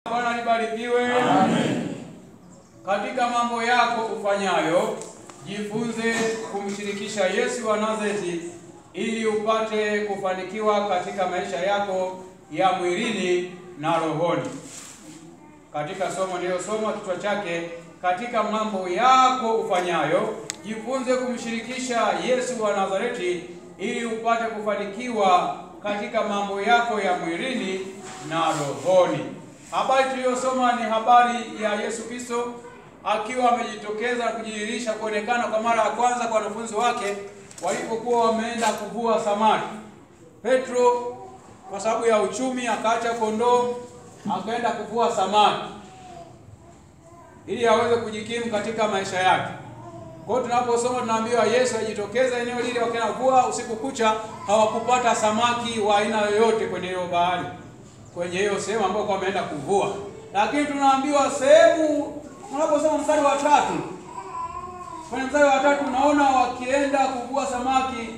Bwana libarikiwe. Amen. Katika mambo yako ufanyayo, jifunze kumshirikisha Yesu wa Nazareti ili upate kufanikiwa katika maisha yako ya mwilini na rohoni. Katika somo niliyosoma kichwa chake, katika mambo yako ufanyayo, jifunze kumshirikisha Yesu wa Nazareti ili upate kufanikiwa katika mambo yako ya mwilini na rohoni. Habari tuliyosoma ni habari ya Yesu Kristo akiwa amejitokeza na kujidhihirisha kuonekana kwa mara ya kwanza kwa wanafunzi wake walipokuwa wameenda kuvua samaki. Petro kwa sababu ya uchumi akaacha kondoo akaenda kuvua samaki ili aweze kujikimu katika maisha yake. Kwa hiyo tunaposoma tunaambiwa Yesu ajitokeza eneo lile, wakaenda kuvua usiku kucha, hawakupata samaki wa aina yoyote kwenye hiyo bahari, kwenye hiyo sehemu ambayo kwa wameenda kuvua. Lakini tunaambiwa sehemu tunaposoma mstari wa 3. Kwenye mstari wa 3 unaona wakienda kuvua samaki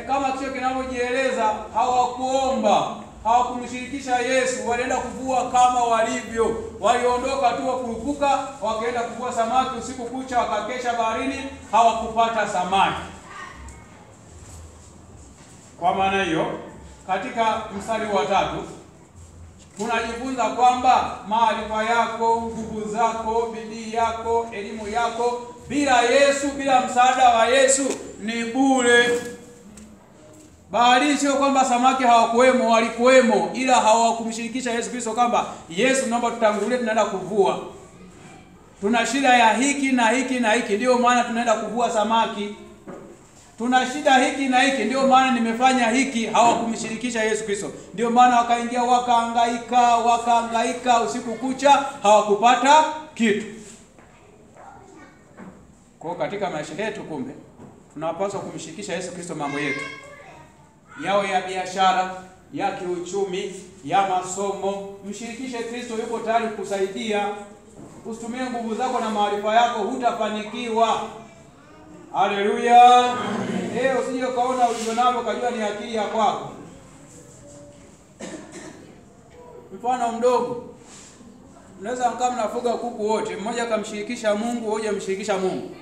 kama kicho kinavyojieleza, hawakuomba, hawakumshirikisha Yesu, walienda kuvua kama walivyo. Waliondoka tu kurupuka, wakaenda kuvua samaki usiku kucha, wakakesha baharini, hawakupata samaki. Kwa maana hiyo, katika mstari wa 3 tunajifunza kwamba maarifa yako, nguvu zako, bidii yako, elimu yako bila Yesu, bila msaada wa Yesu ni bure. Bahari sio kwamba samaki hawakuwemo, walikuwemo, ila hawakumshirikisha Yesu Kristo kwamba Yesu, naomba tutangulie, tunaenda kuvua. Tuna shida ya hiki na hiki na hiki, ndio maana tunaenda kuvua samaki. Tuna shida hiki na hiki, ndio maana nimefanya hiki. Hawakumshirikisha Yesu Kristo, ndio maana wakaingia wakahangaika usiku kucha, hawakupata kitu. Kwa katika maisha yetu, kumbe tunapaswa kumshirikisha Yesu Kristo mambo yetu, yao ya biashara, ya kiuchumi, ya masomo. Mshirikishe Kristo, yuko tayari kusaidia. Usitumie nguvu zako na maarifa yako, hutafanikiwa. Haleluya. Usije ukaona ulionavyo kujua ni akili ya kwako. Mfano mdogo, unaweza mkaa mnafuga kuku wote, mmoja akamshirikisha Mungu, mmoja amshirikisha Mungu.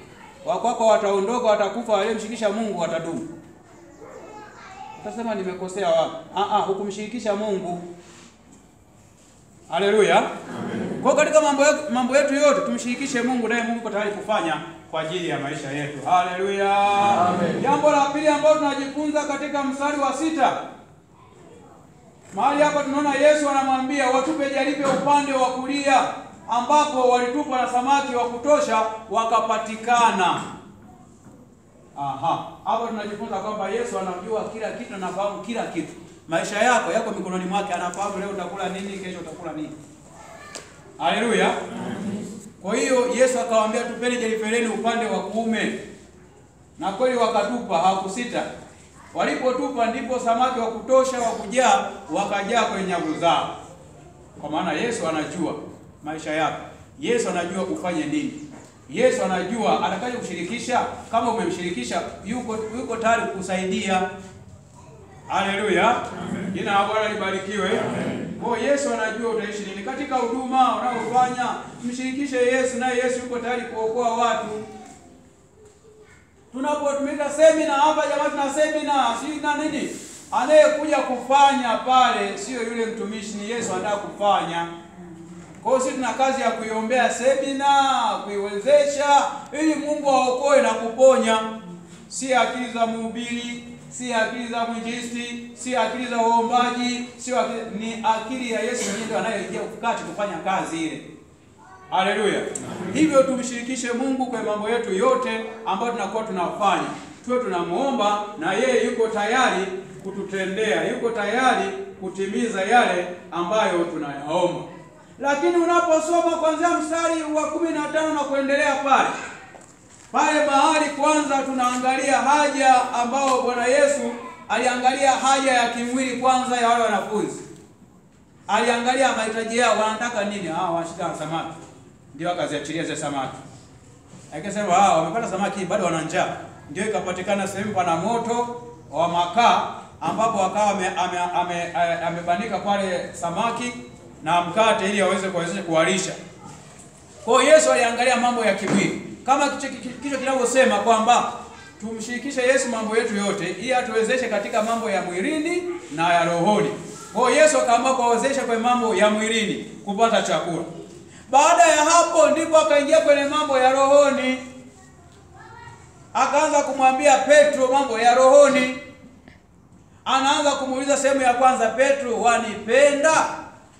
Wakwako wataondoka, watakufa, wale mshirikisha Mungu watadumu. Utasema nimekosea wapi? Hukumshirikisha Mungu. Haleluya. Kwa katika mambo yetu yote tumshirikishe Mungu, naye Mungu yuko tayari kufanya kwa ajili ya maisha yetu. Haleluya. Jambo la pili ambalo tunajifunza katika mstari wa 6. Mahali hapa tunaona Yesu anamwambia watupe jaribe upande wa kulia, ambapo walitupa na samaki wa kutosha wakapatikana. Hapa tunajifunza kwamba Yesu anajua kila kitu, anafahamu kila kitu. Maisha yako mikononi mwake, anafahamu leo utakula nini, kesho utakula nini. Haleluya. Kwa hiyo Yesu akawaambia tupeni jaribe upande wa kuume. Na kweli wakatupa, hawakusita. Walipotupa ndipo samaki wa kutosha wa kujaa wakajaa kwenye nyavu zao. Kwa maana Yesu anajua maisha yako. Yesu anajua ufanye nini. Yesu anajua atakaje kushirikisha. Kama umemshirikisha, yuko tayari kukusaidia. Haleluya. Jina la Bwana libarikiwe. Kwa Yesu anajua utaishi nini katika huduma unaofanya. Mshirikishe Yesu, naye Yesu yuko tayari kuokoa watu. Tunapotumika semina hapa, jamani, tuna semina na nini? Anayekuja kufanya pale sio yule mtumishi, ni Yesu anataka kufanya. Kwa hiyo sisi tuna kazi ya kuiombea semina, kuiwezesha ili Mungu aokoe na kuponya. Si akili za mhubiri, si akili za mwinjilisti, si akili za waombaji, ni akili ya Yesu mwenyewe anayeingia kukati kufanya kazi ile. Haleluya. Hivyo tumshirikishe Mungu kwa mambo yetu yote ambayo tunakuwa tunafanya. Tuwe tunamuomba na yeye yuko tayari kututendea, yuko tayari kutimiza yale ambayo tunayaomba. Lakini unaposoma kuanzia mstari wa 15 na kuendelea pale mahali kwanza tunaangalia haja ambao Bwana Yesu aliangalia haja ya kimwili kwanza ya wale wanafunzi. Aliangalia mahitaji yao, wanataka nini? Wanashika samaki. Ndio akaziachilia zile samaki. Akasema wamepata samaki bado wana njaa. Ndio ikapatikana sehemu pana moto wa makaa ambapo akawa amebanika pale samaki na mkate ili aweze kuwezesha kuwalisha. Kwa hiyo Yesu aliangalia mambo ya kimwili. Kama kichwa kinavyosema kwamba tumshirikishe Yesu mambo yetu yote ili atuwezeshe katika mambo ya mwilini na ya rohoni. Kwa hiyo Yesu akaamua kuwawezesha kwenye mambo ya mwilini kupata chakula. Baada ya hapo ndipo akaingia kwenye mambo ya rohoni. Akaanza kumwambia Petro mambo ya rohoni. Anaanza kumuuliza sehemu ya kwanza, Petro, wanipenda?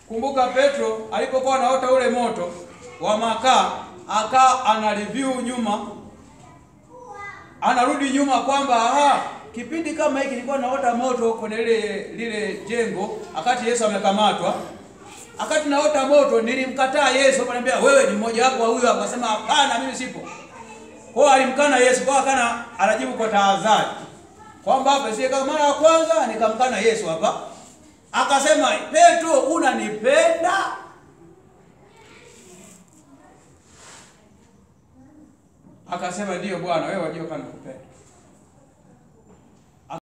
Kumbuka Petro alipokuwa anaota ule moto wa makaa, ana review nyuma. Anarudi nyuma kwamba kipindi kama hiki nilikuwa naota moto kwenye lile jengo wakati Yesu amekamatwa. Wakati naota moto nilimkataa Yesu, akaniambia wewe ni mmoja wapo wa huyo. Akasema hapana, mimi sipo. Kwa hiyo alimkana Yesu, kwa kana anajibu kwa tahadhari. Kwamba hapa si kama mara ya kwanza nikamkana Yesu hapa. Akasema, Petro, unanipenda? Akasema ndio Bwana, wewe wajua kana kupenda.